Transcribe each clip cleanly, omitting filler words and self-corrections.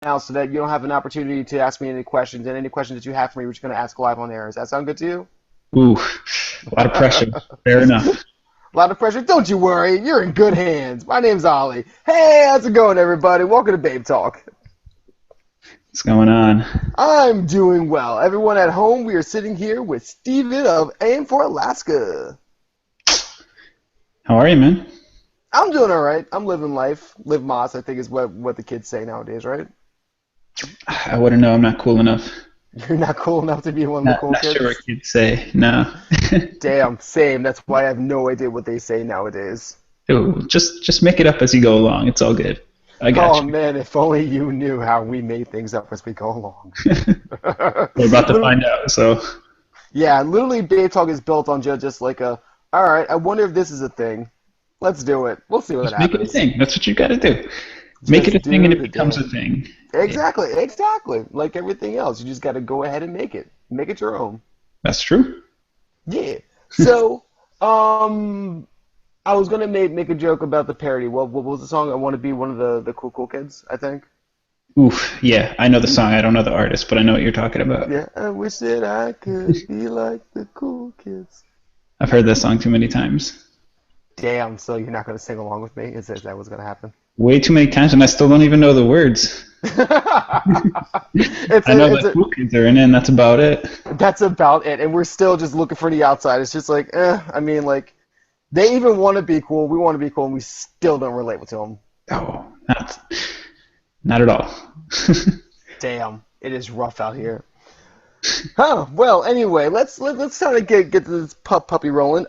now so that you don't have an opportunity to ask me any questions. And any questions that you have for me, we're just going to ask live on air. Does that sound good to you? Ooh, a lot of pressure. Fair enough. A lot of pressure. Don't you worry. You're in good hands. My name's Ollie. Hey, how's it going, everybody? Welcome to Babe Talk. What's going on? I'm doing well. Everyone at home, we are sitting here with Steven of Aim for Alaska. How are you, man? I'm doing all right. I'm living life. Live Moss, I think is what the kids say nowadays, right? I wouldn't know. I'm not cool enough. You're not cool enough to be one of the Not, cool not sure kids? what kids say. No. Damn, same. That's why I have no idea what they say nowadays. Ooh, just make it up as you go along. It's all good. I got Oh you. man, if only you knew how we made things up as we go along. We're about to Literally- find out. So yeah, literally, Babe Talk is built on just like a. All right, I wonder if this is a thing. Let's do it. We'll see what just make it a happens. thing. That's what you got to do. Make it a Just thing, and do it the becomes a damn. thing. Yeah, Exactly. Like everything else, you just got to go ahead and make it. Make it your own. that's true. Yeah. So, um, I was gonna make a joke about the parody. What was the song? I want to be one of the cool kids. I think. Oof. Yeah, I know the song. I don't know the artist, but I know what you're talking about. Yeah. I wish that I could be like the cool kids. I've heard that song too many times. Damn. So you're not gonna sing along with me? Is that what's gonna happen? Way too many times, and I still don't even know the words. it's I know a, it's that a, cool kids are in it, and that's about it. that's about it, and we're still just looking for the outside. It's just like, I mean, like they even want to be cool. We want to be cool, and we still don't relate to them. Oh, not at all. Damn, it is rough out here. Huh. Well, anyway, let's try to get this puppy rolling.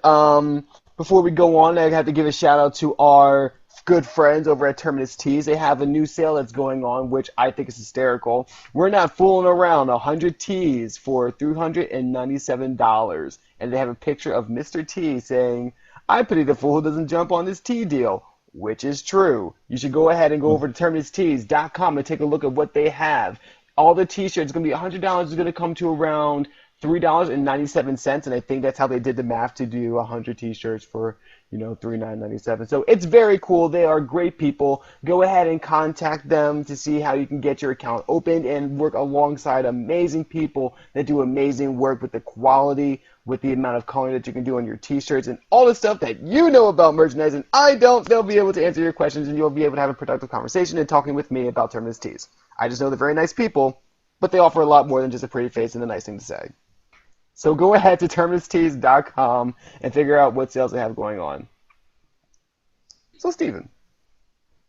Before we go on, I have to give a shout out to our good friends over at Terminus Teas. They have a new sale that's going on, which I think is hysterical. We're not fooling around. 100 teas for $397, and they have a picture of Mr. T saying, "I pity the fool who doesn't jump on this tea deal." Which is true. You should go ahead and go over to terminusteas.com and take a look at what they have. All the t-shirts, going to be $100, is going to come to around $3.97, and I think that's how they did the math to do 100 t-shirts for, $3.97. So it's very cool. They are great people. Go ahead and contact them to see how you can get your account opened and work alongside amazing people that do amazing work with the quality, with the amount of coloring that you can do on your t-shirts, and all the stuff that you know about merchandise and I don't. They'll be able to answer your questions, and you'll be able to have a productive conversation and talking with me about Terminus Teas. I just know they're very nice people, but they offer a lot more than just a pretty face and a nice thing to say. So go ahead to terminusteas.com and figure out what sales they have going on. So Steven,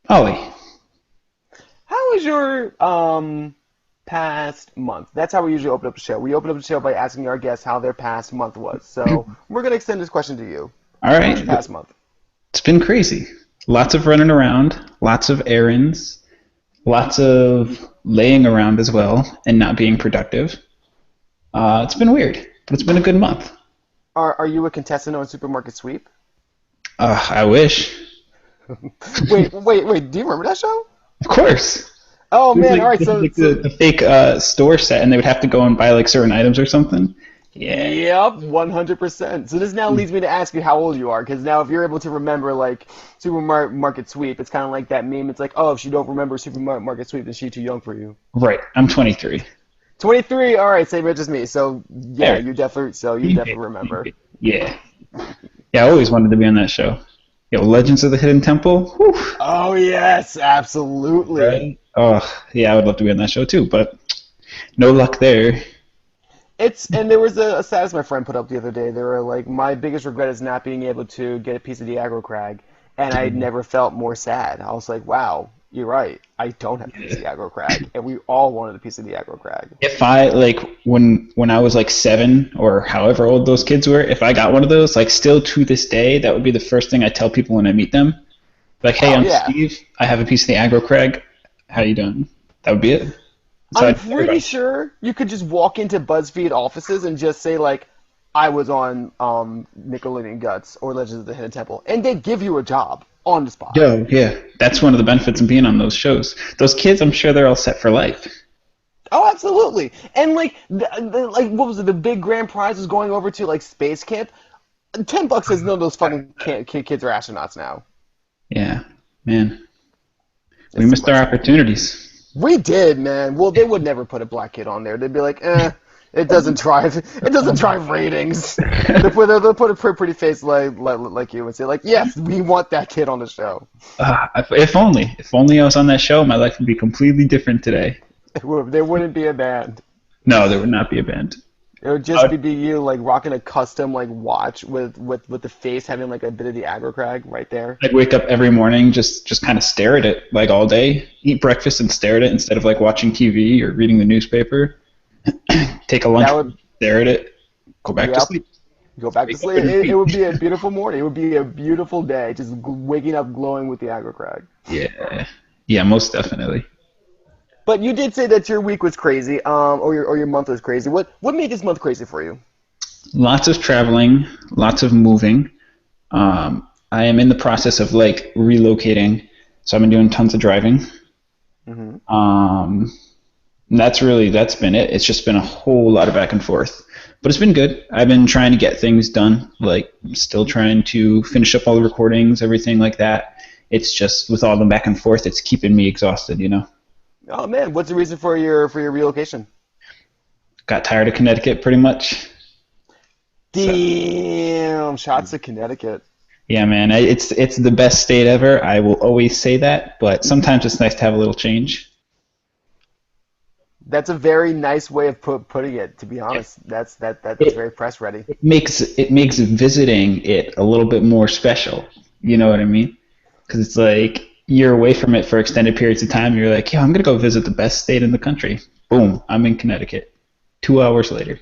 Ollie, how was your past month? That's how we usually open up the show. We open up the show by asking our guests how their past month was. So we're gonna extend this question to you. all How was right. your past month? It's been crazy. Lots of running around, lots of errands, lots of laying around as well, and not being productive. It's been weird, but it's been a good month. Are you a contestant on Supermarket Sweep? I wish. Wait. Do you remember that show? Of course. Oh It was man, all like, right. they had, So, like the fake store set, and they would have to go and buy like certain items or something. Yeah. yep, 100%. So this now leads me to ask you how old you are, because now if you're able to remember like Supermarket Sweep, it's kind of like that meme. It's like, oh, if she don't remember Supermarket Sweep, then she's too young for you. Right. I'm 23. 23. All right, same age as me. So yeah, There. you definitely remember. Yeah. Yeah, I always wanted to be on that show. Yo, Legends of the Hidden Temple. Whew. Oh yes, absolutely. Right? Oh, yeah, I would love to be on that show too, but no luck there. And there was a status my friend put up the other day. They were like, my biggest regret is not being able to get a piece of the aggro crag, and I never felt more sad. I was like, wow, you're right. I don't have a piece of the aggro crag, and we all wanted a piece of the aggro crag. If I like when I was like 7 or however old those kids were, if I got one of those, like still to this day, that would be the first thing I tell people when I meet them. Like, hey, Oh I'm yeah, Steve. I have a piece of the aggro crag. How you doing? That would be it. So I'm I tell pretty everybody. sure you could just walk into BuzzFeed offices and just say like, I was on Nickelodeon Guts or Legends of the Hidden Temple, and they give you a job on the spot. Yo, yeah, that's one of the benefits of being on those shows. Those kids, I'm sure they're all set for life. Oh, absolutely. And like, like what was it? The big grand prize was going over to like space camp. $10 says none of those fucking kids are astronauts now. Yeah, man, we It's too missed our much. opportunities. We did, man. Well, they would never put a black kid on there. They'd be like, it doesn't drive ratings. They'll put a pretty face like you and say like, yes, we want that kid on the show. If only I was on that show, my life would be completely different today. There wouldn't be a band. No, there would not be a band. It would just be you like rocking a custom like watch with the face having like a bit of the aggro crag right there. I'd wake up every morning, just kind of stare at it like all day, eat breakfast and stare at it instead of like watching TV or reading the newspaper. Take a lunch, stare at it, go back to sleep. Go back to sleep. It would be a beautiful morning. It would be a beautiful day, just waking up glowing with the aggro crag. Yeah, most definitely. But you did say that your week was crazy, or your month was crazy. What made this month crazy for you? Lots of traveling, lots of moving. I am in the process of like relocating, so I've been doing tons of driving. Mm-hmm. That's been it. It's just been a whole lot of back and forth, but it's been good. I've been trying to get things done, like still trying to finish up all the recordings, everything like that. It's just with all the back and forth, it's keeping me exhausted, you know. Oh man, what's the reason for your relocation? Got tired of Connecticut, pretty much. Damn, shots to Connecticut. Yeah, man, it's the best state ever. I will always say that, but sometimes it's nice to have a little change. That's a very nice way of putting it. To be honest, that's very press ready. It makes visiting it a little bit more special. You know what I mean? Because it's like you're away from it for extended periods of time. You're like, yeah, I'm gonna go visit the best state in the country. Boom, I'm in Connecticut. 2 hours later.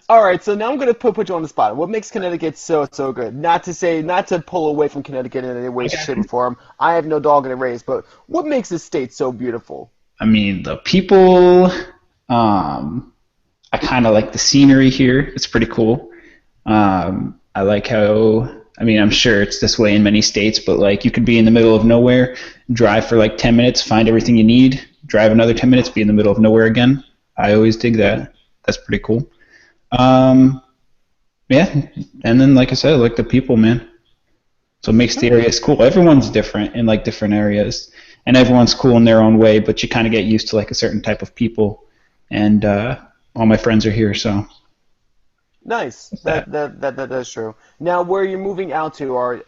All right, so now I'm gonna put you on the spot. What makes Connecticut so good? Not to pull away from Connecticut in any way, shape, or form. I have no dog in the race, but what makes this state so beautiful? I mean, the people. I kind of like the scenery here. It's pretty cool. I like how. I mean, I'm sure it's this way in many states, but like you could be in the middle of nowhere, drive for like 10 minutes, find everything you need, drive another 10 minutes, be in the middle of nowhere again. I always dig that. That's pretty cool. Yeah, and then like I said, I like the people, man. So it makes the areas cool. Everyone's different in like different areas, and everyone's cool in their own way, but you kind of get used to like a certain type of people, and all my friends are here, so. Nice. That's true. Now, where you're moving out to, are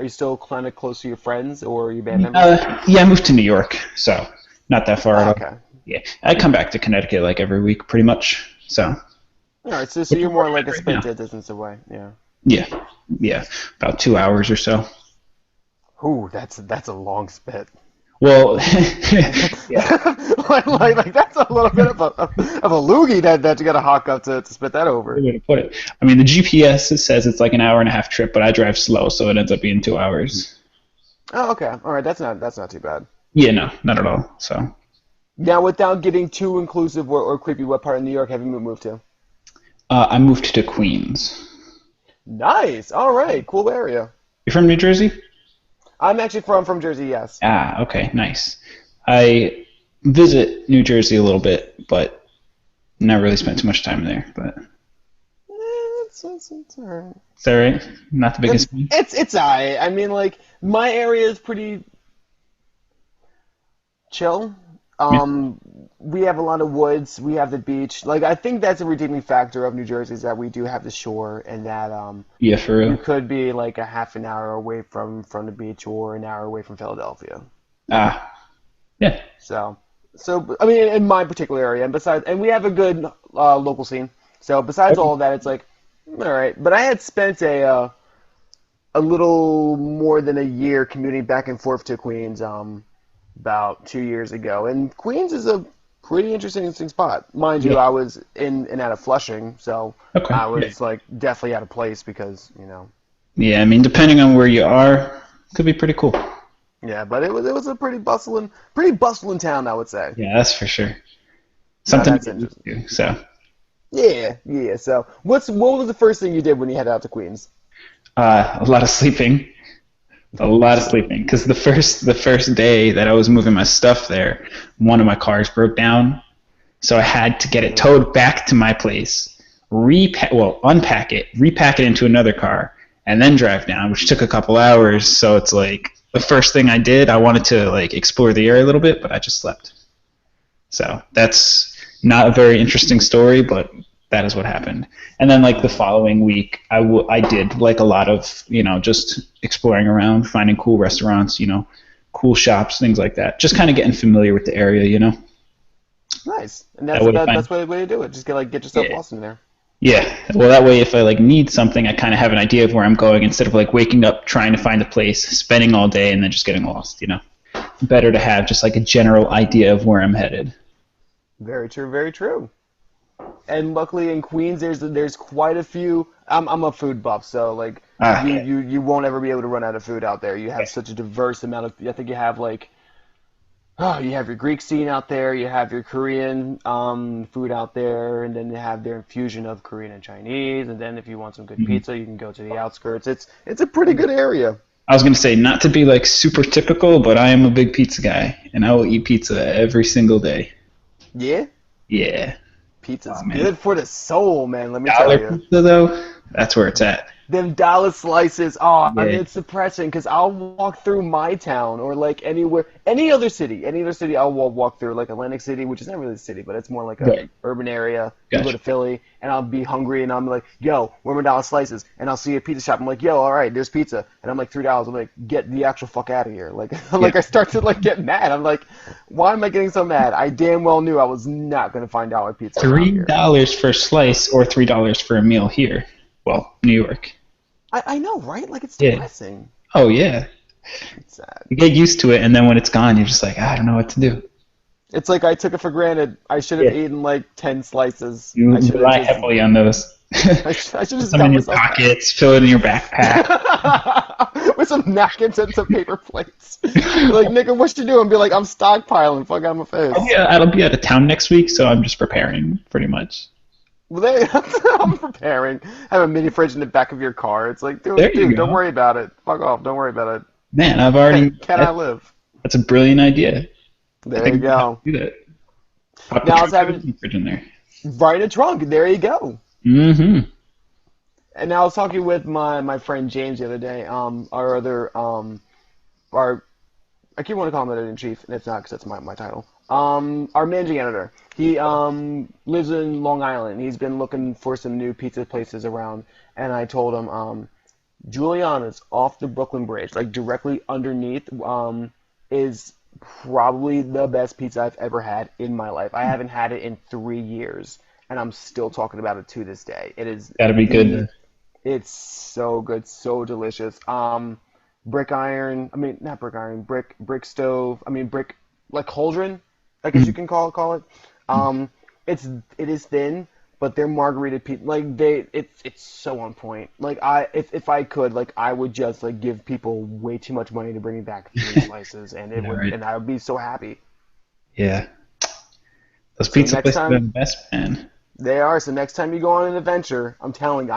you still kind of close to your friends or your band members? Yeah, I moved to New York, so not that far at all. Okay. Yeah, I come back to Connecticut like every week, pretty much. So. All right, so you're more like a split distance away, yeah. Yeah, about 2 hours or so. Ooh, that's a long spit. Well, like that's a little bit of a loogie that you got to hawk up to spit that over. Way to put it. I mean, the GPS says it's like an hour and a half trip, but I drive slow, so it ends up being 2 hours. Oh, okay. All right, that's not too bad. Yeah, no, not at all. So. Now, without getting too inclusive or creepy, what part of New York have you moved to? I moved to Queens. Nice. All right. Cool area. You're from New Jersey? I'm actually from Jersey, yes. Ah, okay, nice. I visit New Jersey a little bit, but not really spent too much time there. But it's all right. Is that right? Not the biggest. It's all right. I mean, like my area is pretty chill. We have a lot of woods. We have the beach. Like I think that's a redeeming factor of New Jersey is that we do have the shore and that yeah, for real. You could be like a half an hour away from the beach or an hour away from Philadelphia. Ah, yeah. So I mean, in my particular area, and we have a good local scene. So besides all of that, it's like all right. But I had spent a little more than a year commuting back and forth to Queens. About 2 years ago, and Queens is a pretty interesting spot. Mind you, I was in and out of Flushing, so I was like definitely out of place because Yeah, I mean, depending on where you are, it could be pretty cool. Yeah, but it was a pretty bustling town, I would say. Yeah, that's for sure. Something to do. So. Yeah. So, what was the first thing you did when you headed out to Queens? A lot of sleeping. A lot of sleeping, because the first day that I was moving my stuff there, one of my cars broke down, so I had to get it towed back to my place, unpack it, repack it into another car, and then drive down, which took a couple hours. So it's like the first thing I did, I wanted to like explore the area a little bit, but I just slept. So that's not a very interesting story, but that is what happened. And then like the following week, I did like a lot of, just exploring around, finding cool restaurants, cool shops, things like that. Just kind of getting familiar with the area. Nice. And That way that's the way to do it. Just get yourself lost in there. Yeah. Well, that way if I like need something, I kind of have an idea of where I'm going instead of like waking up trying to find a place, spending all day, and then just getting lost. Better to have just like a general idea of where I'm headed. Very true. Very true. And luckily in Queens, there's quite a few. I'm a food buff, so like you won't ever be able to run out of food out there. You have such a diverse amount of. I think you have like. Oh, you have your Greek scene out there, you have your Korean food out there, and then you have their infusion of Korean and Chinese, and then if you want some good pizza, you can go to the outskirts. It's a pretty good area. I was going to say, not to be like super typical, but I am a big pizza guy, and I will eat pizza every single day. Yeah? Yeah. Pizza's good for the soul, man, let me tell you. Pizza, though, that's where it's at. Them dollar slices, I mean, it's depressing because I'll walk through my town or like anywhere, any other city I'll walk through, like Atlantic City, which is not really a city, but it's more like a urban area. Gotcha. You go to Philly, and I'll be hungry, and I'm like, yo, where are my dollar slices? And I'll see a pizza shop, I'm like, yo, all right, there's pizza, and I'm like $3. I'm like, get the actual fuck out of here. Like, I start to like get mad. I'm like, why am I getting so mad? I damn well knew I was not gonna find dollar pizza. $3 for a slice or $3 for a meal here. Well, New York. I know, right? Like, it's depressing. Oh, yeah. It's sad. You get used to it, and then when it's gone, you're just like, I don't know what to do. It's like I took it for granted. I should have eaten, like, 10 slices. You rely heavily on those. I should have just some in your pockets, fill it in your backpack. With some napkins and some paper plates. Like, nigga, what you doing? Be like, I'm stockpiling. Fuck out my face. I'll be out of town next week, so I'm just preparing, pretty much. Well, I'm preparing. Have a mini fridge in the back of your car. It's like, dude, don't worry about it. Fuck off. Don't worry about it. Man, I've already. Can I live? That's a brilliant idea. There you go. Do that. Now I was having fridge in there. Right in the trunk. There you go. Mm-hmm. And I was talking with my friend James the other day. Our I keep wanting to call him editor-in-chief, and it's not because that's my title. Our managing editor. He lives in Long Island. He's been looking for some new pizza places around, and I told him Juliana's off the Brooklyn Bridge, like directly underneath, is probably the best pizza I've ever had in my life. I haven't had it in 3 years, and I'm still talking about it to this day. It is gotta be good. It's so good, so delicious. Brick iron. I mean, not brick iron. Brick stove. I mean, brick like cauldron, I guess you can call it. It is thin, but their margarita pizza, like it's so on point. Like if I could, like I would just like give people way too much money to bring me back 3 slices, and and I would be so happy. Yeah, those pizza places are the best, man. They are. So next time you go on an adventure, I'm telling you,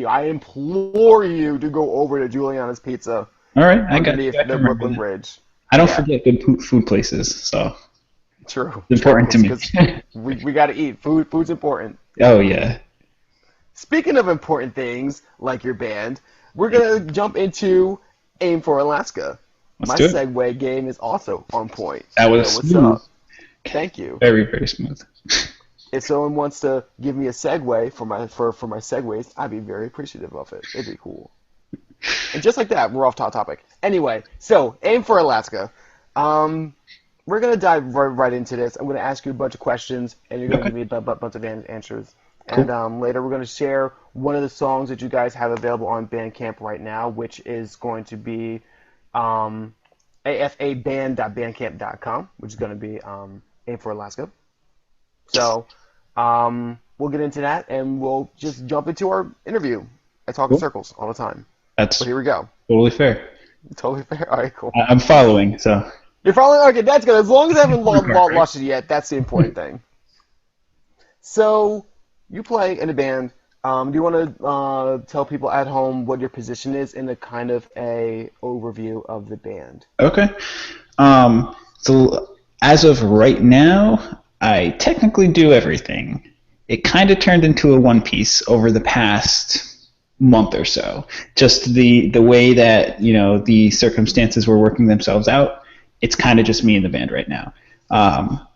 I implore you to go over to Juliana's Pizza. All right, I got the Brooklyn Bridge. I don't forget good food places, so. True. It's important to me. we got to eat. Food's important. Oh, yeah. Speaking of important things, like your band, we're going to jump into Aim for Alaska. My segue game is also on point. That was smooth. Up? Thank you. Very, very smooth. If someone wants to give me a segue for my segues, I'd be very appreciative of it. It'd be cool. And just like that, we're off topic. Anyway, so Aim for Alaska. We're going to dive right into this. I'm going to ask you a bunch of questions, and you're going to give me a bunch of answers. Cool. And later we're going to share one of the songs that you guys have available on Bandcamp right now, which is going to be afaband.bandcamp.com, which is going to be Aim for Alaska. So we'll get into that, and we'll just jump into our interview. I talk in circles all the time. So here we go. Totally fair. Totally fair? All right, cool. I'm following, so... You're following? Okay, that's good. As long as I haven't lost it yet, that's the important thing. So, you play in a band. Do you want to tell people at home what your position is in a kind of a overview of the band? Okay. So, as of right now, I technically do everything. It kind of turned into a one piece over the past month or so. Just the way that, you know, the circumstances were working themselves out, it's kind of just me and the band right now.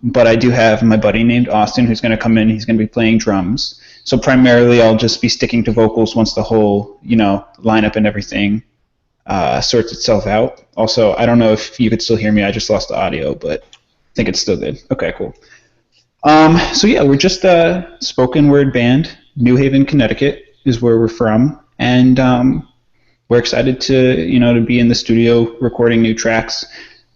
But I do have my buddy named Austin who's going to come in. He's going to be playing drums. So primarily I'll just be sticking to vocals once the whole, you know, lineup and everything sorts itself out. Also, I don't know if you could still hear me. I just lost the audio, but I think it's still good. Okay, cool. So yeah, we're just a spoken word band. New Haven, Connecticut is where we're from, and we're excited to, you know, to be in the studio recording new tracks.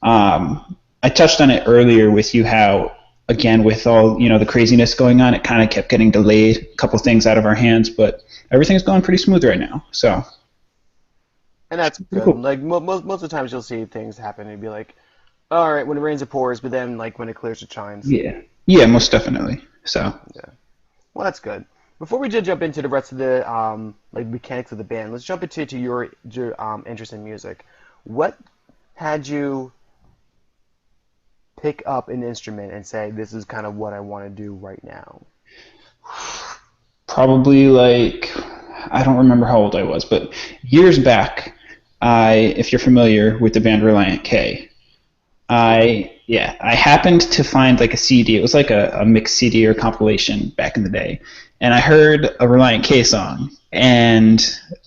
I touched on it earlier with you how, again, with all, you know, the craziness going on, it kind of kept getting delayed, a couple things out of our hands, but everything's going pretty smooth right now. So, And that's good. cool. Like most of the times, you'll see things happen and be like, all right, when it rains, it pours, but then like when it clears, it shines. Yeah, yeah, most definitely. So, Yeah. Well, that's good. Before we just jump into the rest of the like mechanics of the band, let's jump into your interest in music. What had you pick up an instrument and say, this is kind of what I want to do right now? probably like, I don't remember how old I was, but years back, if you're familiar with the band Reliant K, I happened to find like a CD. It was like a mixed CD or compilation back in the day, and I heard a Reliant K song, and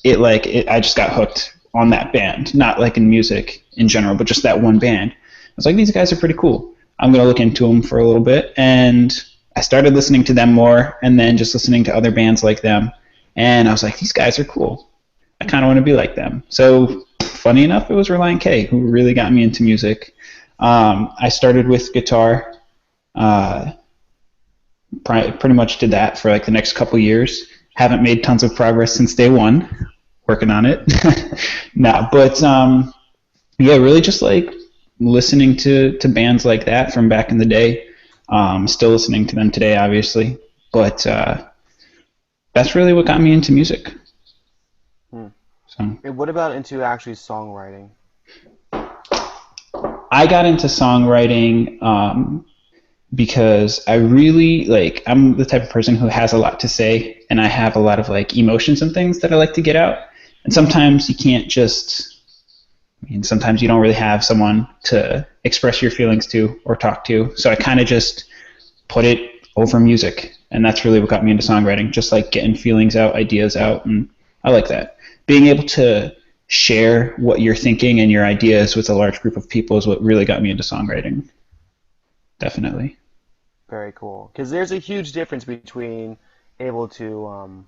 I just got hooked on that band. Not like in music in general, but just that one band. I was like, these guys are pretty cool. I'm gonna look into them for a little bit, and I started listening to them more, and then just listening to other bands like them, and I was like, these guys are cool. I kind of want to be like them. So, funny enough, it was Reliant K who really got me into music. I started with guitar. Pretty much did that for like the next couple years. Haven't made tons of progress since day one. Working on it. No, but yeah, really just like listening to bands like that from back in the day. Still listening to them today, obviously. But that's really what got me into music. Hmm. So. And what about into actually songwriting? I got into songwriting because I really like, I'm the type of person who has a lot to say, and I have a lot of like emotions and things that I like to get out. And sometimes you can't just, I mean, sometimes you don't really have someone to express your feelings to or talk to. So I kind of just put it over music, and that's really what got me into songwriting, just like getting feelings out, ideas out, and I like that. Being able to share what you're thinking and your ideas with a large group of people is what really got me into songwriting. Definitely. Very cool. Because there's a huge difference between able to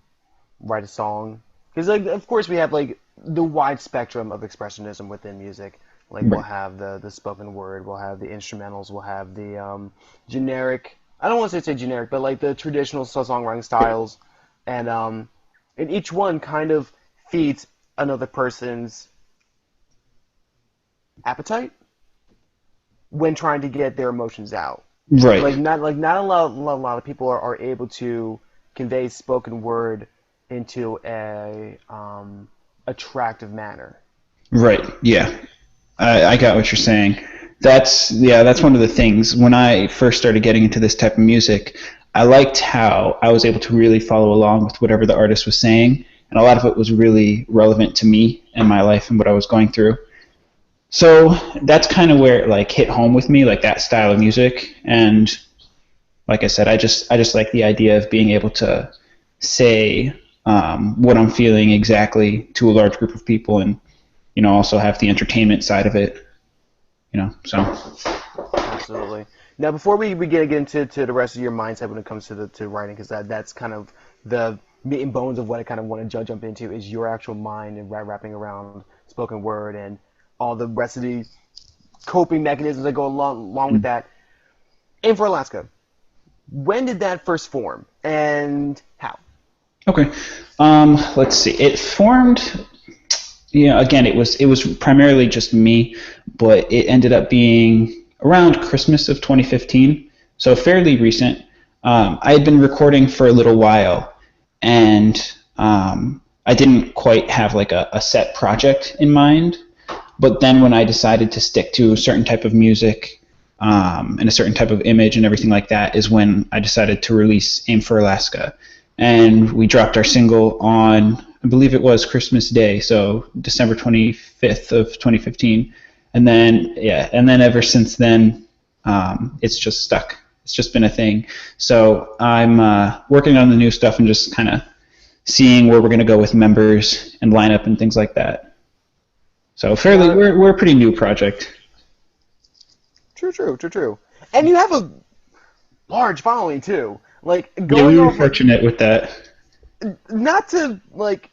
write a song. Because like, of course, we have like the wide spectrum of expressionism within music. Like we'll Right. have the spoken word, we'll have the instrumentals, we'll have the generic. I don't want to say generic, but like the traditional songwriting styles, and each one kind of feeds another person's appetite when trying to get their emotions out. Right. Like not a lot of people are able to convey spoken word into a attractive manner. Right. Yeah. I got what you're saying. That's one of the things. When I first started getting into this type of music, I liked how I was able to really follow along with whatever the artist was saying, and a lot of it was really relevant to me and my life and what I was going through. So that's kind of where it like hit home with me, like that style of music. And like I said, I just like the idea of being able to say what I'm feeling exactly to a large group of people, and also have the entertainment side of it. So Absolutely. Now, before we get into the rest of your mindset when it comes to writing, because that's kind of the meat and bones of what I kind of want to jump into is your actual mind and wrapping around spoken word and all the rest of the coping mechanisms that go along with that. And for Alaska, when did that first form and how? okay, let's see. It formed. Again, it was primarily just me, but it ended up being around Christmas of 2015, so fairly recent. I had been recording for a little while, and I didn't quite have like a set project in mind. But then when I decided to stick to a certain type of music and a certain type of image and everything like that is when I decided to release Aim for Alaska. And we dropped our single on I believe it was Christmas Day, so December 25th of 2015. And then, yeah, and then ever since then, it's just stuck. It's just been a thing. So I'm working on the new stuff and just kind of seeing where we're going to go with members and lineup and things like that. So fairly, Yeah, we're a pretty new project. true. And you have a large following too. Like Yeah, we going were off, like, fortunate with that. not to like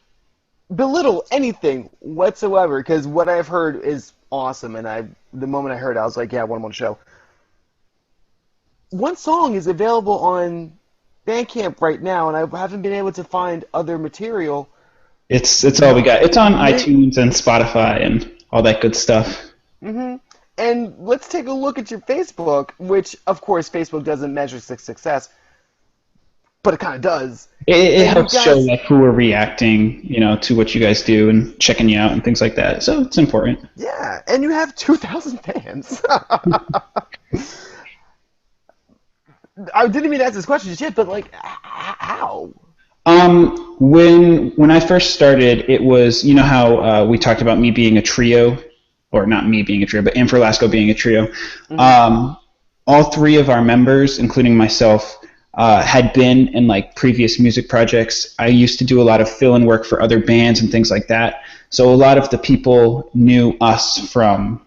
belittle anything whatsoever, because what I've heard is awesome, and the moment I heard it, I was like, yeah, I want him on the show. One song is available on Bandcamp right now, and I haven't been able to find other material. It's all we got. It's on Li- iTunes and Spotify and all that good stuff. hmm And let's take a look at your Facebook, which, of course, Facebook doesn't measure success, but it kind of does. It And you helps show guys, like who are reacting, to what you guys do and checking you out and things like that. So it's important. yeah, and you have 2,000 fans. I didn't mean to ask this question just yet, but like, how? When I first started, it was how we talked about me being a trio, or not me being a trio, but Aim for Alaska being a trio. Hmm. All three of our members, including myself, had been in like previous music projects. I used to do a lot of fill-in work for other bands and things like that. So a lot of the people knew us from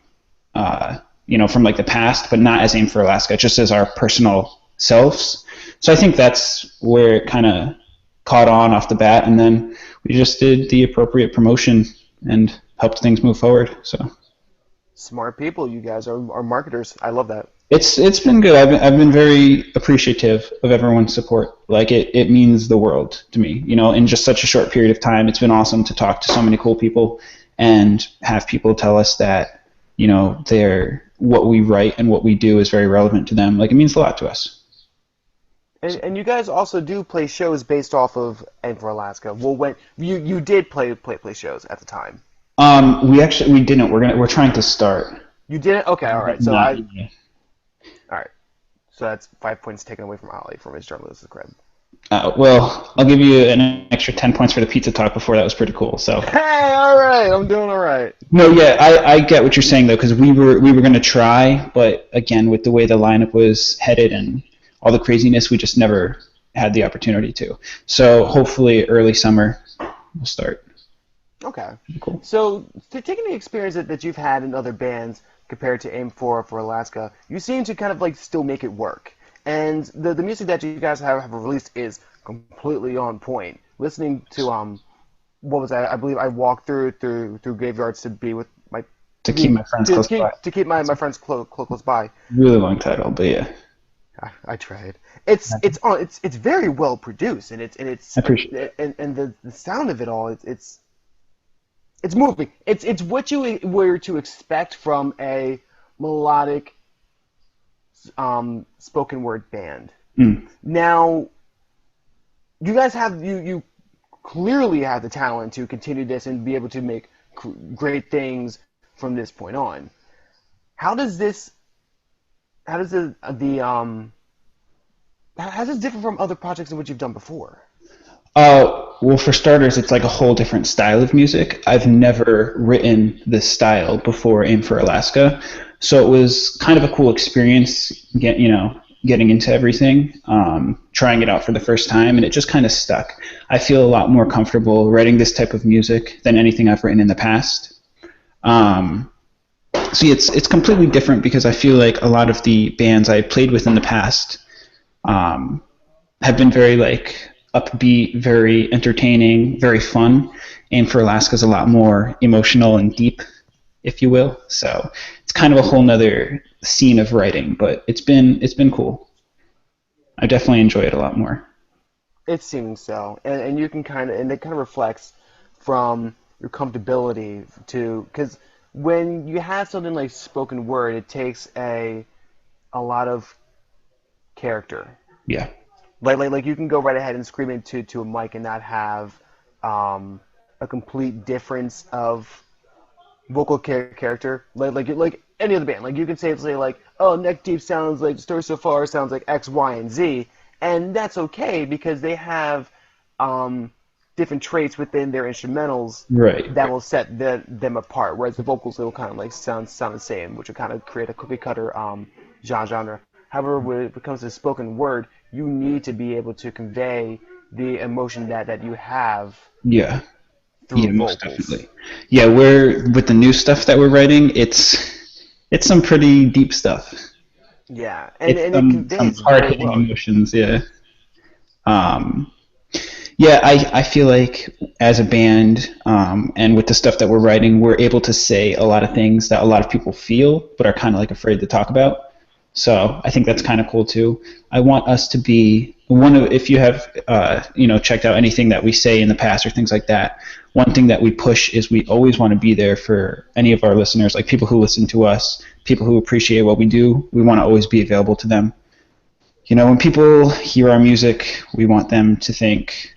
from like the past, but not as Aim for Alaska, just as our personal selves. So I think that's where it kind of caught on off the bat, and then we just did the appropriate promotion and helped things move forward. So Smart people, you guys are marketers. I love that. it's been good. I've been very appreciative of everyone's support. Like it means the world to me. In just such a short period of time, it's been awesome to talk to so many cool people and have people tell us that they're what we write and what we do is very relevant to them. Like it means a lot to us. And you guys also do play shows based off of Aim for Alaska. Well, when you did play shows at the time. We didn't. We're trying to start. You didn't? Okay, all right. So Not, all right. So that's 5 points taken away from Ollie from his journalistic cred. well, I'll give you an extra 10 points for the pizza talk before. That was pretty cool. So Hey, all right. I'm doing all right. no, yeah, I get what you're saying though, because we were gonna try, but again, with the way the lineup was headed and all the craziness, we just never had the opportunity to. So hopefully early summer we'll start. Okay. Cool. So, taking the experience that you've had in other bands compared to Aim for Alaska, you seem to kind of like still make it work. And the music that you guys have released is completely on point. Listening to what was that? I believe I walked through graveyards to be with my To keep my friends close by. to keep my friends close by. Really long title, but yeah, I tried. It's very well produced, and I appreciate it. and the sound of it all. It's moving. It's what you were to expect from a melodic spoken word band. Mm. Now, you guys you clearly have the talent to continue this and be able to make great things from this point on. How does this how does how does this differ from other projects in which you've done before? Well, for starters, it's like a whole different style of music. I've never written this style before Aim for Alaska, so it was kind of a cool experience getting into everything, trying it out for the first time, and it just kind of stuck. I feel a lot more comfortable writing this type of music than anything I've written in the past. See, it's completely different because I feel like a lot of the bands I played with in the past have been very like upbeat, very entertaining, very fun. Aim for Alaska is a lot more emotional and deep, if you will. So it's kind of a whole nother scene of writing, but it's been cool. I definitely enjoy it a lot more. It seems so, and you can and it kind of reflects from your comfortability to because when you have something like spoken word, it takes a lot of character. Yeah. Like you can go right ahead and scream into a mic and not have a complete difference of vocal character. Like any other band. Like you can say like, oh, Neck Deep sounds like Story So Far sounds like X, Y, and Z, and that's okay because they have different traits within their instrumentals Right. that will set them apart. Whereas the vocals will kind of like sound the same, which will kind of create a cookie cutter genre. However, when it comes to spoken word, you need to be able to convey the emotion that you have Yeah. through Yeah, most vocals. definitely. Yeah, we're with the new stuff that we're writing, it's some pretty deep stuff. Yeah, and It's it some conveys hard very hitting well. emotions, yeah. Um yeah, I feel like as a band, and with the stuff that we're writing, we're able to say a lot of things that a lot of people feel but are kind of like afraid to talk about. So I think that's kind of cool too. I want us to be one of, if you have, checked out anything that we say in the past or things like that, one thing that we push is we always want to be there for any of our listeners, like people who listen to us, people who appreciate what we do. We want to always be available to them. When people hear our music, we want them to think,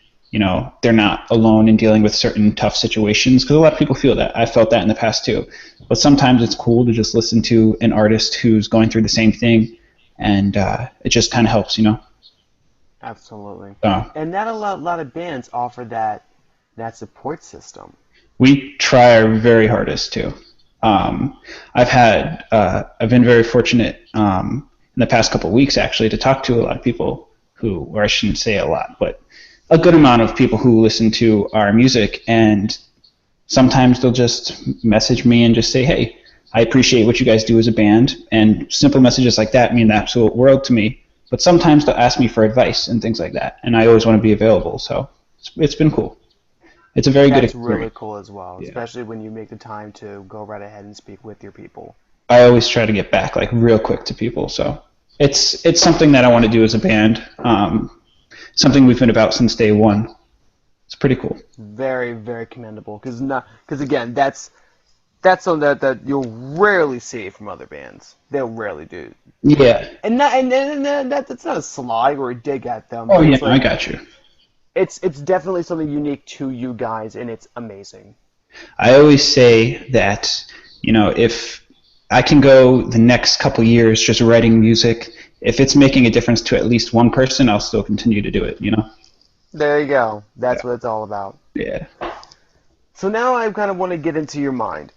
they're not alone in dealing with certain tough situations, because a lot of people feel that. I felt that in the past too. But sometimes it's cool to just listen to an artist who's going through the same thing, and it just kind of helps. Absolutely. So And not a lot of bands offer that support system. we try our very hardest to. I've been very fortunate in the past couple of weeks actually to talk to a lot of people who, or I shouldn't say a lot, but a good amount of people who listen to our music, and sometimes they'll just message me and just say, hey, I appreciate what you guys do as a band, and simple messages like that mean the absolute world to me. But sometimes they'll ask me for advice and things like that, and I always want to be available, so it's been cool. It's a very good That's experience. really cool as well, Yeah. especially when you make the time to go right ahead and speak with your people. I always try to get back like real quick to people, so it's something that I want to do as a band. Something we've been about since day one. It's pretty cool. Very, very commendable. Because again, that's something that you'll rarely see from other bands. They'll rarely do. Yeah. And that's not a slight or a dig at them, Oh but yeah, it's no, I like got you. it's definitely something unique to you guys, and it's amazing. I always say that, if I can go the next couple years just writing music, if it's making a difference to at least one person, I'll still continue to do it. There you go. Yeah. That's what it's all about. Yeah. So now I kind of want to get into your mind.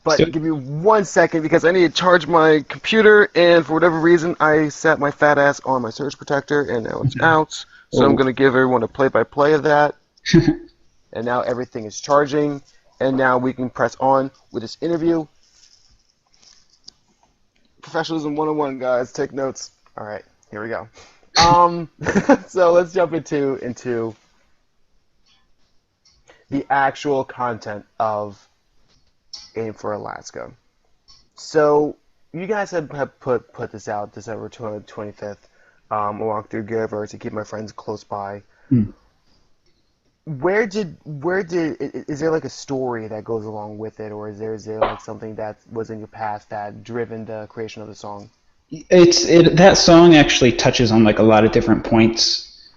Let's do But it. give me 1 second because I need to charge my computer, and for whatever reason, I sat my fat ass on my surge protector, and now it's out. So I'm Oh. going to give everyone a play-by-play of that. And now everything is charging, and now we can press on with this interview. Professionalism 101, guys. Take notes. All right, here we go. Um, so let's jump into the actual content of Aim for Alaska. So you guys have put this out December 25th, along through Giver to keep my friends close by. Hmm. Where did is there like a story that goes along with it, or is there like something that was in your past that driven the creation of the song? That song actually touches on like a lot of different points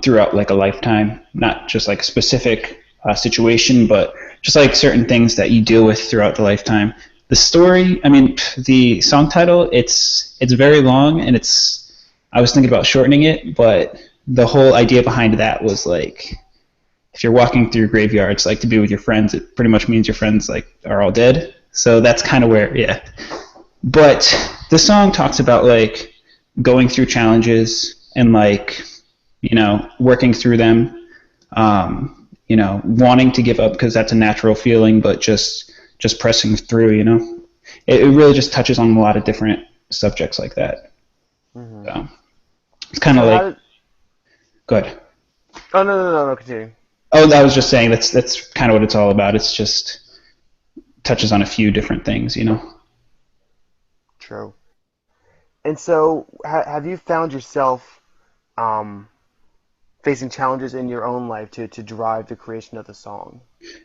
throughout like a lifetime, not just like a specific situation, but just like certain things that you deal with throughout the lifetime. The story, I mean, the song title, it's very long, and I was thinking about shortening it, but the whole idea behind that was like, if you're walking through graveyards, like to be with your friends, it pretty much means your friends like are all dead. So that's kind of where, yeah. But the song talks about like going through challenges and like, working through them, wanting to give up because that's a natural feeling, but just pressing through. It really just touches on a lot of different subjects like that. Hmm. So it's kind So of how like, did? good. Oh, no, continue. Oh, I was just saying that's kind of what it's all about. It's just touches on a few different things. True. And so, have you found yourself um, facing challenges in your own life to drive the creation of the song?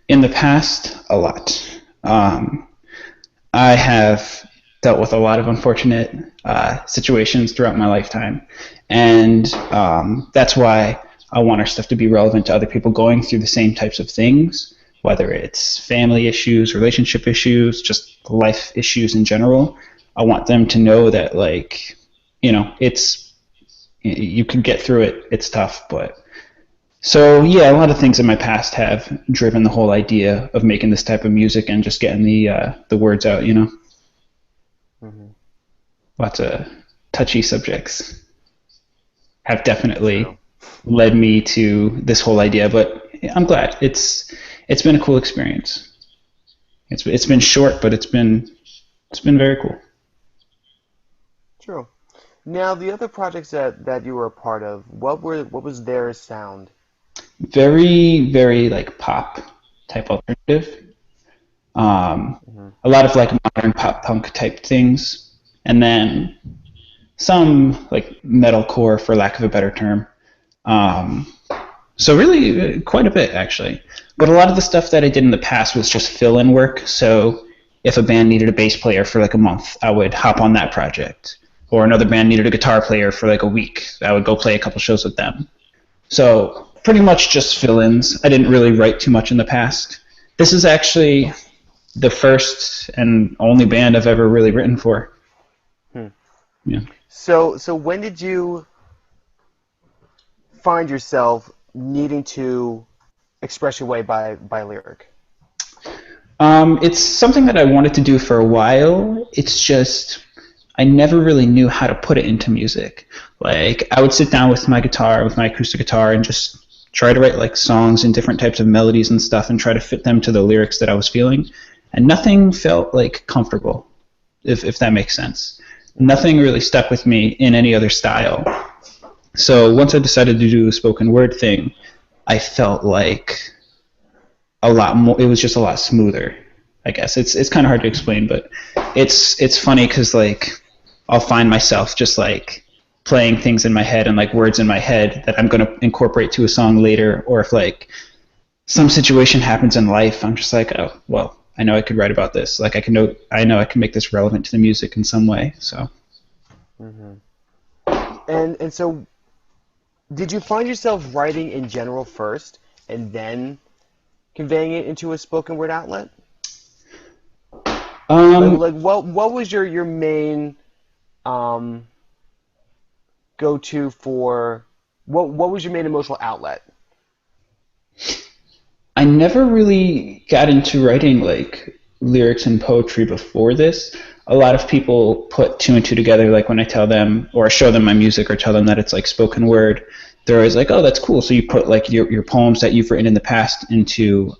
In the past, a lot. I have dealt with a lot of unfortunate situations throughout my lifetime, and that's why I want our stuff to be relevant to other people going through the same types of things, whether it's family issues, relationship issues, just life issues in general. I want them to know that, like, it's you can get through it. It's tough, but So yeah, a lot of things in my past have driven the whole idea of making this type of music and just getting the words out. You know, Hmm. lots of touchy subjects have definitely True. led me to this whole idea. But I'm glad it's been a cool experience. It's been short, but it's been very cool. True. Now, the other projects that you were a part of, what was their sound? Very very like pop type alternative. Um, Hmm. a lot of like modern pop punk type things, and then some like metalcore, for lack of a better term. Um, so really, quite a bit actually. But a lot of the stuff that I did in the past was just fill-in work. So if a band needed a bass player for like a month, I would hop on that project. Or another band needed a guitar player for like a week, I would go play a couple shows with them. So pretty much just fill-ins. I didn't really write too much in the past. This is actually the first and only band I've ever really written for. Hmm. Yeah. So when did you find yourself needing to express your way by lyric? It's something that I wanted to do for a while. It's just I never really knew how to put it into music. Like I would sit down with my guitar, with my acoustic guitar, and just try to write like songs and different types of melodies and stuff, and try to fit them to the lyrics that I was feeling. And nothing felt like comfortable, if that makes sense. Hmm. Nothing really stuck with me in any other style. So once I decided to do a spoken word thing, I felt like a lot more. It was just a lot smoother. I guess it's kind of hard to explain, but it's funny because like I'll find myself just like playing things in my head and like words in my head that I'm going to incorporate to a song later, or if like some situation happens in life, I'm just like, oh well, I know I could write about this. Like I know I can make this relevant to the music in some way. So Hmm. And so, did you find yourself writing in general first, and then conveying it into a spoken word outlet? um, What was your main um, go to for what was your main emotional outlet? I never really got into writing like lyrics and poetry before this. A lot of people put two and two together, like when I tell them or show them my music or tell them that it's like spoken word, they're always like, "Oh, that's cool." So you put like your poems that you've written in the past into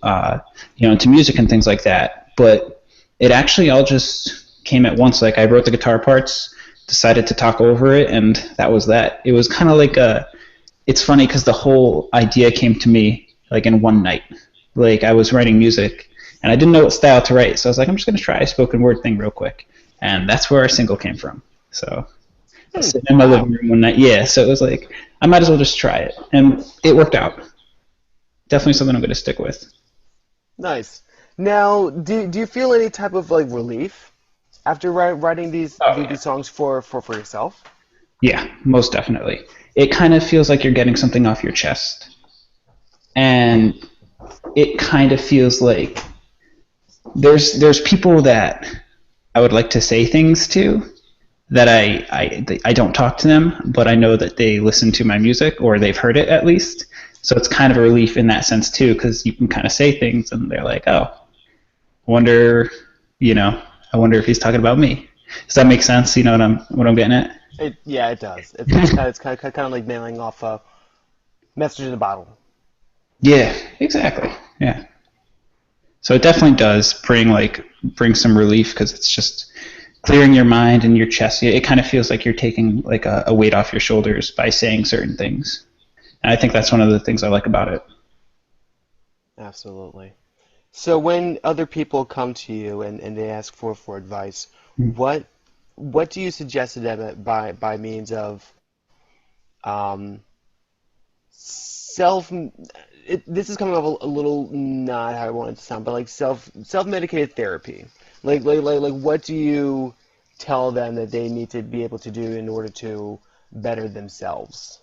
into music and things like that. But it actually all just came at once. Like I wrote the guitar parts, decided to talk over it, and that was that. It was kind of like a. It's funny because the whole idea came to me like in one night. Like I was writing music and I didn't know what style to write, so I was like, I'm just gonna try a spoken word thing real quick, and that's where our single came from. So I was Hmm, sitting in my living wow, room one night, yeah. So it was like I might as well just try it, and it worked out. Definitely something I'm gonna stick with. nice. Now, do you feel any type of like relief after writing Oh yeah, these songs for yourself? yeah, most definitely. It kind of feels like you're getting something off your chest, and it kind of feels like there's people that I would like to say things to, that I don't talk to them, but I know that they listen to my music or they've heard it at least. So it's kind of a relief in that sense too, because you can kind of say things and they're like, oh, wonder, you know, I wonder if he's talking about me. Does that make sense? You know what I'm getting at? Yeah, it does. It's kind of like mailing off a message in a bottle. Yeah, exactly. Yeah. So it definitely does bring some relief because it's just clearing your mind and your chest. It kind of feels like you're taking like a weight off your shoulders by saying certain things. And I think that's one of the things I like about it. Absolutely. So when other people come to you and they ask for advice, what what do you suggest to them by means of um, self? This is coming off a little not how I want it to sound, but like self-medicated therapy. Like what do you tell them that they need to be able to do in order to better themselves?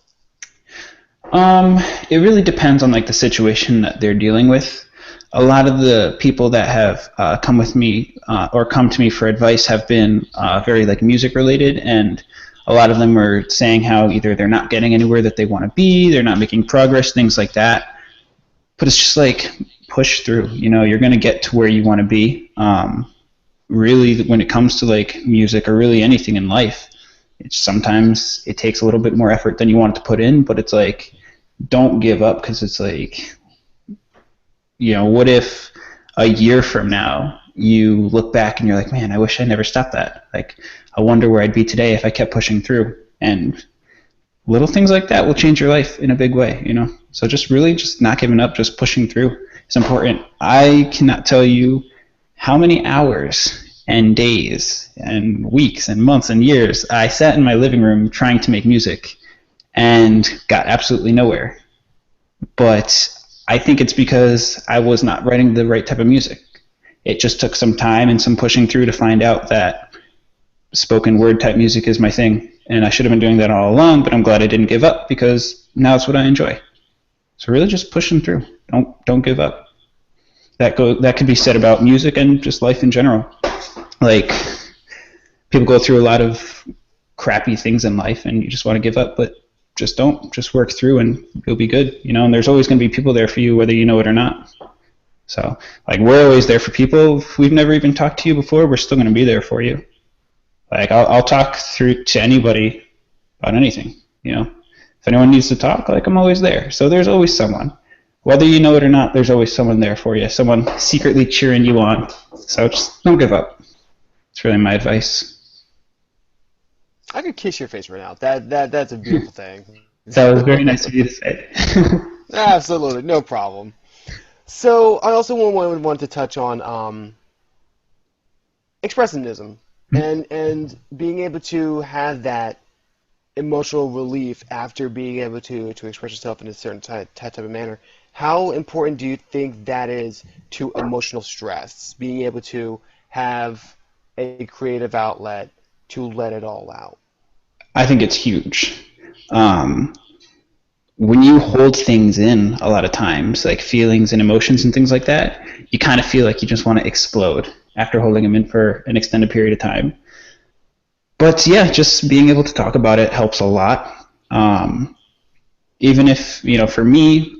Um, it really depends on like the situation that they're dealing with. A lot of the people that have come with me or come to me for advice have been very like music related, and A lot of them are saying how either they're not getting anywhere that they want to be, they're not making progress, things like that. But it's just like, push through. You're going to get to where you want to be. Really, when it comes to like music or really anything in life, sometimes it takes a little bit more effort than you want it to put in, but it's like, don't give up, because it's like, what if a year from now you look back and you're like, man, I wish I never stopped that. Like, I wonder where I'd be today if I kept pushing through. And little things like that will change your life in a big way, So just really just not giving up, just pushing through is important. I cannot tell you how many hours and days and weeks and months and years I sat in my living room trying to make music and got absolutely nowhere. But I think it's because I was not writing the right type of music. It just took some time and some pushing through to find out that spoken word type music is my thing. And I should have been doing that all along, but I'm glad I didn't give up, because now it's what I enjoy. So really just pushing through. Don't give up. That could be said about music and just life in general. Like, people go through a lot of crappy things in life and you just want to give up, but just don't. Just work through and you'll be good, and there's always going to be people there for you whether you know it or not. So, like, we're always there for people. If we've never even talked to you before, we're still going to be there for you. Like, I'll talk through to anybody about anything, If anyone needs to talk, like, I'm always there. So there's always someone. Whether you know it or not, there's always someone there for you, someone secretly cheering you on. So just don't give up. It's really my advice. I could kiss your face right now. That's a beautiful thing. That was very nice of you to say. Absolutely, no problem. So I also want to touch on expressionism and being able to have that emotional relief after being able to express yourself in a certain type of manner. How important do you think that is to emotional stress, being able to have a creative outlet to let it all out? I think it's huge. When you hold things in a lot of times, like feelings and emotions and things like that, you kind of feel like you just want to explode after holding them in for an extended period of time. But yeah, just being able to talk about it helps a lot. Even if, for me,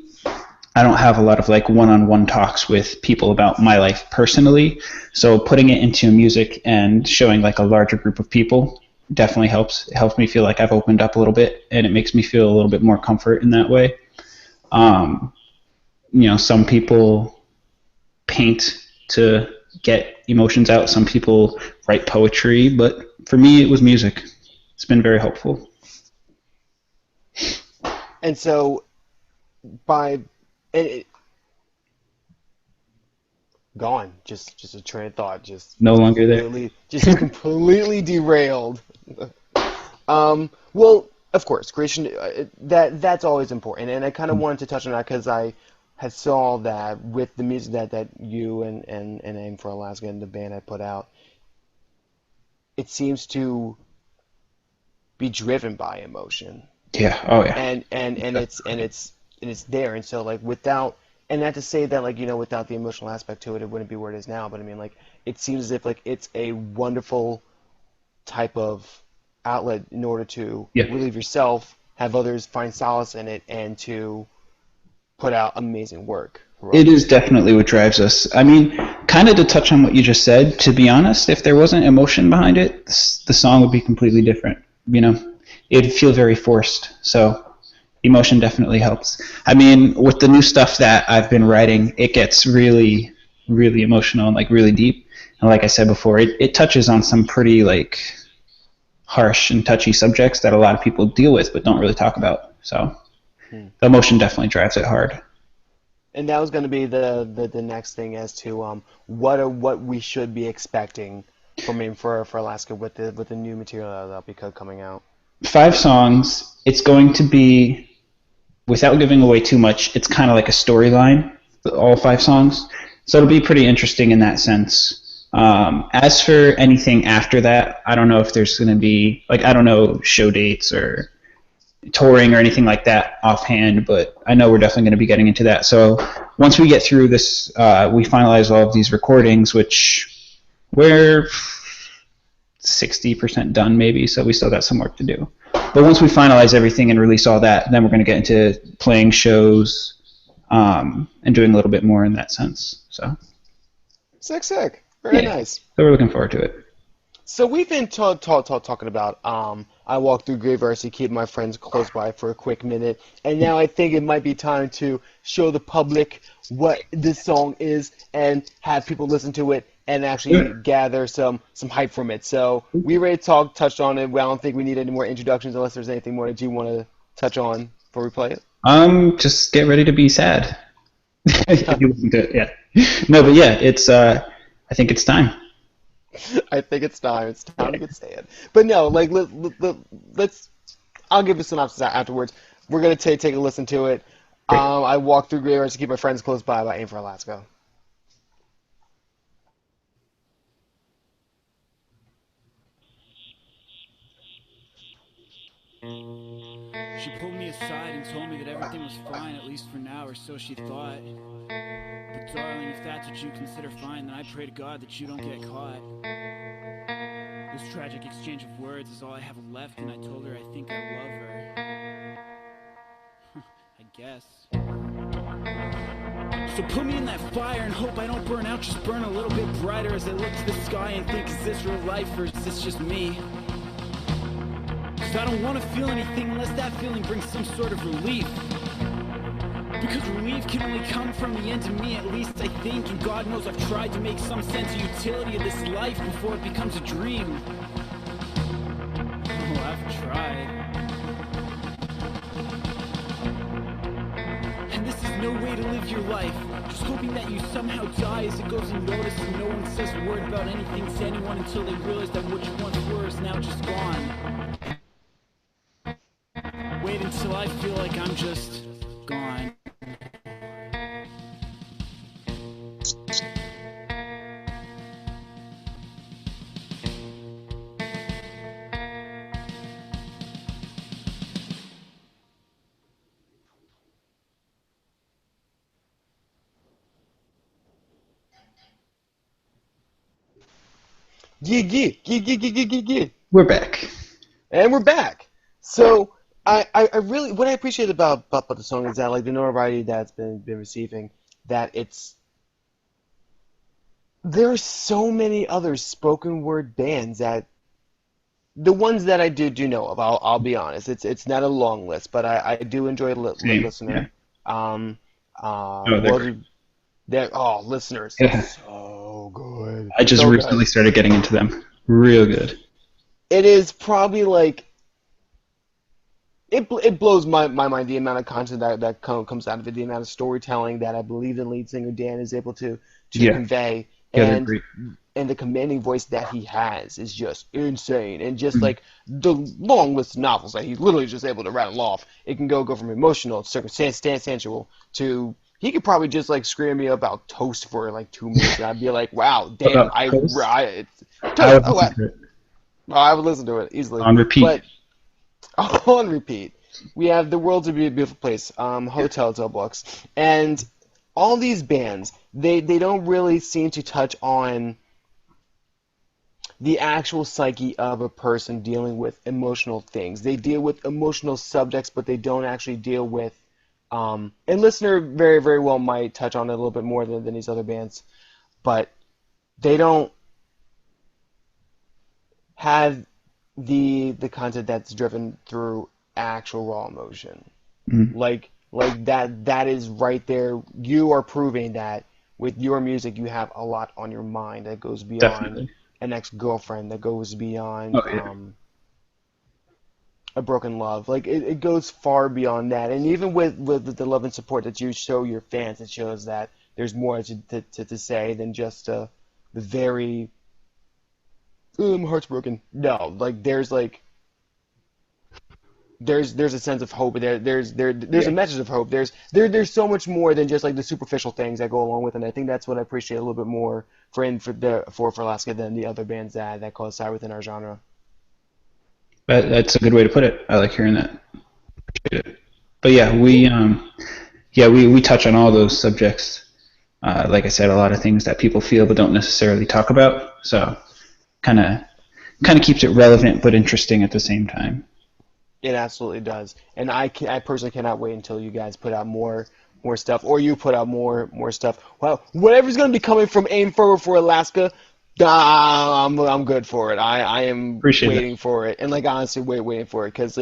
I don't have a lot of like one-on-one talks with people about my life personally. So putting it into music and showing like a larger group of people definitely helps. It helps me feel like I've opened up a little bit, and it makes me feel a little bit more comfort in that way. Some people paint to get emotions out. Some people write poetry, but for me, it was music. It's been very helpful. And so, gone. Just a train of thought. Just no longer there. Just completely derailed. Well, of course, creation. That's always important, and I kind of wanted to touch on that because I had saw that with the music that you and Aim for Alaska and the band had put out. It seems to be driven by emotion. Yeah. Oh yeah. And it's there, and so like without, and not to say that like without the emotional aspect to it, it wouldn't be where it is now. But I mean, like, it seems as if like it's a wonderful type of outlet in order to relieve yourself, have others find solace in it, and to put out amazing work. Right? It is definitely what drives us. I mean, kind of to touch on what you just said, to be honest, if there wasn't emotion behind it, the song would be completely different. It'd feel very forced. So emotion definitely helps. I mean, with the new stuff that I've been writing, it gets really, really emotional and like really deep. And like I said before, it touches on some pretty like harsh and touchy subjects that a lot of people deal with but don't really talk about. So the emotion definitely drives it hard. And that was going to be the next thing as to what we should be expecting from for Alaska with the new material that'll be coming out. 5 songs. It's going to be, without giving away too much, it's kind of like a storyline, all 5 songs. So it'll be pretty interesting in that sense. As for anything after that, I don't know if there's going to be, like, I don't know show dates or touring or anything like that offhand, but I know we're definitely going to be getting into that. So once we get through this, we finalize all of these recordings, which we're 60% done maybe, so we still got some work to do. But once we finalize everything and release all that, then we're going to get into playing shows and doing a little bit more in that sense. So Sick. Very nice. So we're looking forward to it. So we've been talking about I walk through Graveyards to keep my friends close by for a quick minute, and now I think it might be time to show the public what this song is and have people listen to it and actually gather some hype from it. So we already touched on it. Well, I don't think we need any more introductions unless there's anything more that you want to touch on before we play it. Just get ready to be sad. If you listen to it, yeah. No, but yeah, it's I think it's time. I think it's time. It's time to get sad. But no, like let's. I'll give a synopsis afterwards. We're gonna take a listen to it. I walk through Graveyards to keep my friends close by Aim for Alaska. She pulled me aside and told me that everything was fine, at least for now, or so she thought. But darling, if that's what you consider fine, then I pray to God that you don't get caught. This tragic exchange of words is all I have left, and I told her I think I love her. I guess. So put me in that fire and hope I don't burn out, just burn a little bit brighter as I look to the sky and think, is this real life or is this just me? Cause I don't want to feel anything unless that feeling brings some sort of relief. Because relief can only come from the end of me, at least I think. And God knows I've tried to make some sense of utility of this life before it becomes a dream. Oh, I've tried. And this is no way to live your life. Just hoping that you somehow die as it goes unnoticed and no one says a word about anything to anyone until they realize that what you once were is now just gone. Wait until I feel like I'm just gone. Yeah. We're back. And we're back. So I really what I appreciate about the song is that like the notoriety that's been receiving, that there are so many other spoken word bands that the ones that I do know of. I'll be honest. It's not a long list, but I do enjoy listener. Yeah. They're great. Listeners, Yeah. so good. I just So recently good. started getting into them. Real good. It is probably like it blows my mind the amount of content that comes out of it, the amount of storytelling that I believe the lead singer Dan is able to Yeah. convey, Yeah, they're great. and the commanding voice that he has is just insane, and just Mhm. like the long list of novels that he's literally just able to rattle off. It can go from emotional, circumstantial to he could probably just like scream me about toast for like 2 minutes, and I'd be like, wow, What damn, about Toast? it's I toast. would listen to it I would listen to it easily, on repeat. but on repeat. We have The World's a Beautiful Place, Hotel Books, and all these bands, they don't really seem to touch on the actual psyche of a person dealing with emotional things. They deal with emotional subjects, but they don't actually deal with, and Listener very, very well might touch on it a little bit more than these other bands, but they don't have the content that's driven through actual raw emotion. Mhm. Like that is right there. You are proving that with your music you have a lot on your mind that goes beyond Definitely. an ex-girlfriend, that goes beyond Oh yeah. a broken love. Like it goes far beyond that. And even with the love and support that you show your fans, it shows that there's more to say than just the very my heart's broken. No, like there's a sense of hope there. There's a Yeah. message of hope. There's so much more than just like the superficial things that go along with it. And I think that's what I appreciate a little bit more for Alaska than the other bands that coincide within our genre. That's a good way to put it. I like hearing that. Appreciate it. But yeah, we touch on all those subjects. Like I said, a lot of things that people feel but don't necessarily talk about. So kind of kind of keeps it relevant but interesting at the same time. It absolutely does, and I personally cannot wait until you guys put out more stuff, or you put out more stuff. Well, whatever's going to be coming from Aim for Alaska, I'm good for it. I am Appreciate waiting that. for it, and like honestly, waiting for it because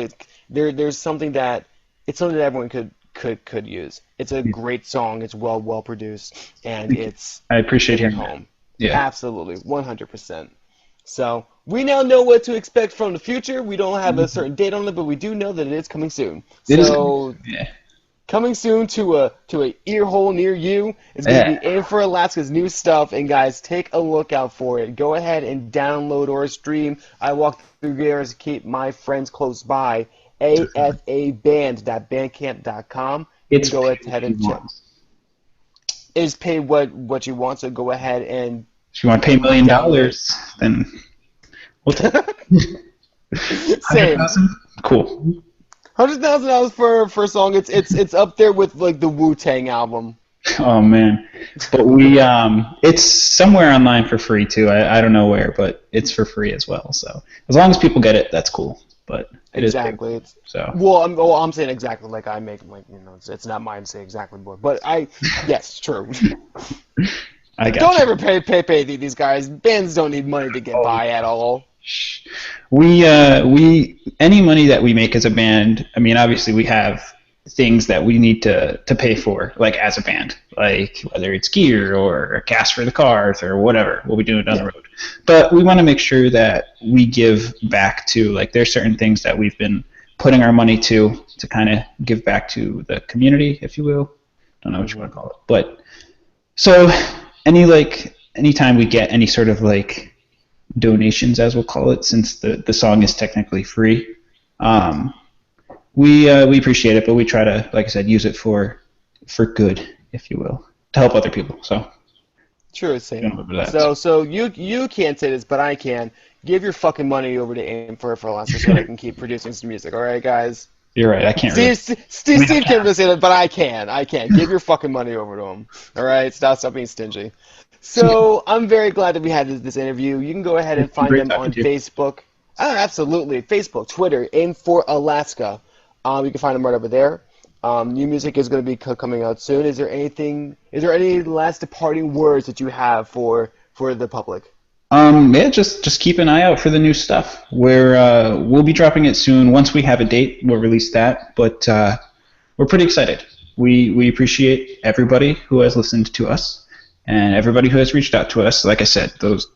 there's something that everyone could use. It's a great song. It's well produced, and Thank you. it's I appreciate hitting hearing that. home. Yeah. Absolutely, 100%. So we now know what to expect from the future. We don't have a certain date on it, but we do know that it is coming soon. It is. So Yeah. coming soon to a ear hole near you is going to Yeah. be Aim for Alaska's new stuff. And guys, take a look out for it. Go ahead and download or stream I Walk Through Gears to Keep My Friends Close By. AFABand.bandcamp.com. You It's can go paid ahead what you and check. want. It is pay what you want, so go ahead and If you want to pay $1 million, download. then we'll take it. Same. 100,000? Cool. $100,000 for a song. It's up there with like the Wu-Tang album. Oh man, but it's somewhere online for free too. I don't know where, but it's for free as well. So as long as people get it, that's cool. But it is Exactly. It's so. I'm saying exactly like I make like it's not mine to say exactly more, but yes, true. I got Don't you. ever pay these guys. Bands don't need money to get by at all. We any money that we make as a band, I mean, obviously we have things that we need to pay for, like as a band, like whether it's gear or gas for the cars or whatever, we'll be doing down the road. But we want to make sure that we give back to, like, there's certain things that we've been putting our money to kind of give back to the community, if you will. Don't know what you want to call it. But so anytime we get any sort of like donations, as we'll call it, since the song is technically free, we appreciate it, but we try to, like I said, use it for good, if you will, to help other people. So True, same. that. So you can't say this, but I can. Give your fucking money over to Aim for Alaska so I can keep producing some music. All right, guys. You're right. I can't really. Steve can't really say that, but I can. Give your fucking money over to him. All right, stop being stingy. So I'm very glad that we had this interview. You can go ahead and find Great them talking on to you. Facebook. Absolutely, Facebook, Twitter, Aim for Alaska. You can find them right over there. New music is going to be coming out soon. Is there any last departing words that you have for the public? Yeah, just keep an eye out for the new stuff. We'll be dropping it soon. Once we have a date, we'll release that. But we're pretty excited. We appreciate everybody who has listened to us and everybody who has reached out to us. Like I said, those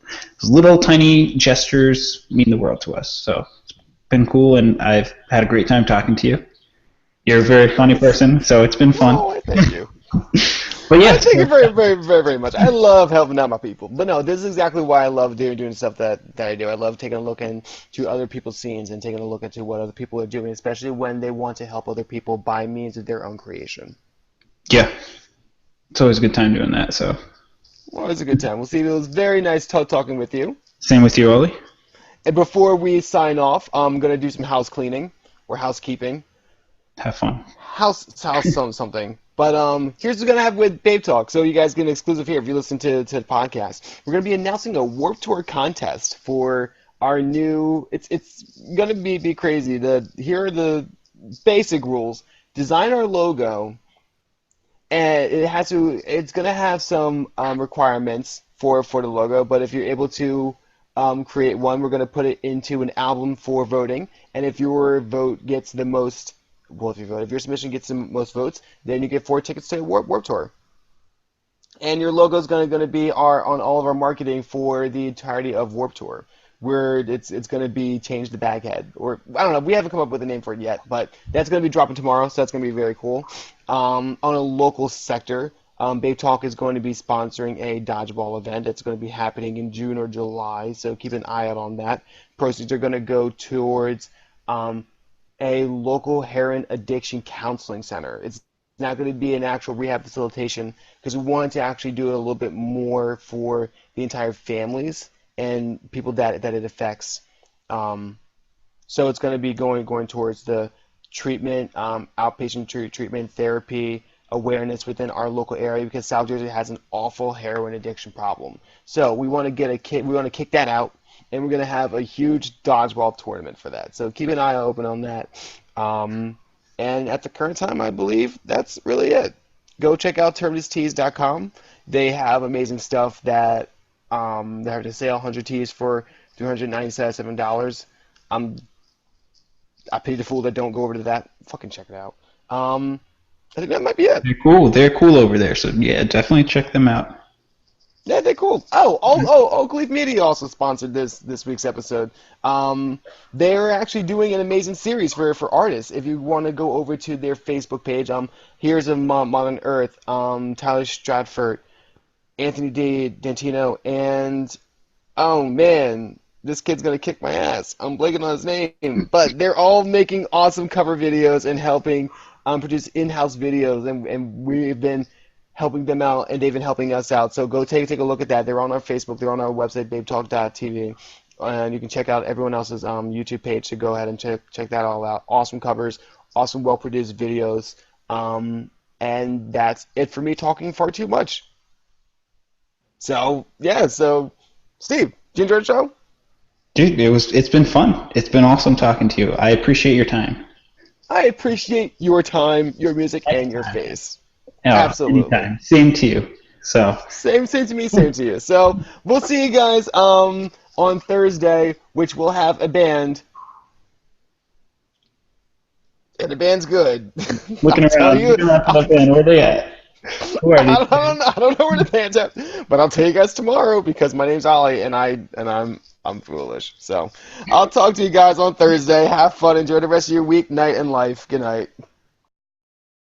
little tiny gestures mean the world to us. So it's been cool, and I've had a great time talking to you. You're a very funny person, so it's been fun. Oh, thank you. But yeah, Thank you very much. I love helping out my people. But no, this is exactly why I love doing stuff that I do. I love taking a look into other people's scenes and taking a look into what other people are doing, especially when they want to help other people by means of their own creation. yeah, it's always a good time doing that. So Well, it was a good time. Well, Steve, it was very nice talking with you. same with you, Ollie. And before we sign off, I'm going to do some house cleaning or housekeeping. Have fun. House something. But here's what's going to happen with Babetalk. So you guys get an exclusive here if you listen to the podcast. We're going to be announcing a Warped Tour contest for our new... It's going to be crazy. Here are the basic rules. Design our logo, and it's going to have some requirements for the logo, but if you're able to create one, we're going to put it into an album for voting, and if your vote gets the most... Well, if your submission gets the most votes, then you get 4 tickets to Warped Tour. And your logo is going to be on all of our marketing for the entirety of Warped Tour, where it's going to be Change the Baghead. Or, I don't know, we haven't come up with a name for it yet, but that's going to be dropping tomorrow, so that's going to be very cool. On a local sector, Babetalk is going to be sponsoring a dodgeball event. It's going to be happening in June or July, so keep an eye out on that. Proceeds are going to go towards... a local heroin addiction counseling center. It's not going to be an actual rehab facilitation because we wanted to actually do it a little bit more for the entire families and people that it affects. So it's going to be going towards the treatment, outpatient treatment, therapy, awareness within our local area because South Jersey has an awful heroin addiction problem. So we want to we want to kick that out and we're going to have a huge dodgeball tournament for that. So keep an eye open on that. And at the current time, I believe that's really it. Go check out terminustees.com. They have amazing stuff that they have to sale 100 tees for $397. I pity the fool that don't go over to that. Fucking check it out. I think that might be it. They're cool. They're cool over there. So yeah, definitely check them out. Yeah, they're cool. Oak Leaf Media also sponsored this week's episode. They're actually doing an amazing series for artists. If you want to go over to their Facebook page, here's a Modern Earth, Tyler Stratford, Anthony Dantino, and oh man, this kid's gonna kick my ass. I'm blanking on his name, but they're all making awesome cover videos and helping produce in-house videos, and we've been helping them out, and they've been helping us out. So go take a look at that. They're on our Facebook. They're on our website, babetalk.tv, and you can check out everyone else's YouTube page. So go ahead and check that all out. Awesome covers, awesome, well-produced videos, and that's it for me talking far too much. So yeah, so Steve, did you enjoy the show? Dude, it's been fun. It's been awesome talking to you. I appreciate your time. I appreciate your time, your music, and your face. Oh, Absolutely. Anytime. Same to you. So same to me, same to you. So we'll see you guys on Thursday, which will have a band. And the band's good. Looking around, the band, where they at? Who are these? I don't know where the band's at, but I'll tell you guys tomorrow because my name's Ollie and I'm foolish. So I'll talk to you guys on Thursday. Have fun. Enjoy the rest of your week, night, and life. Good night.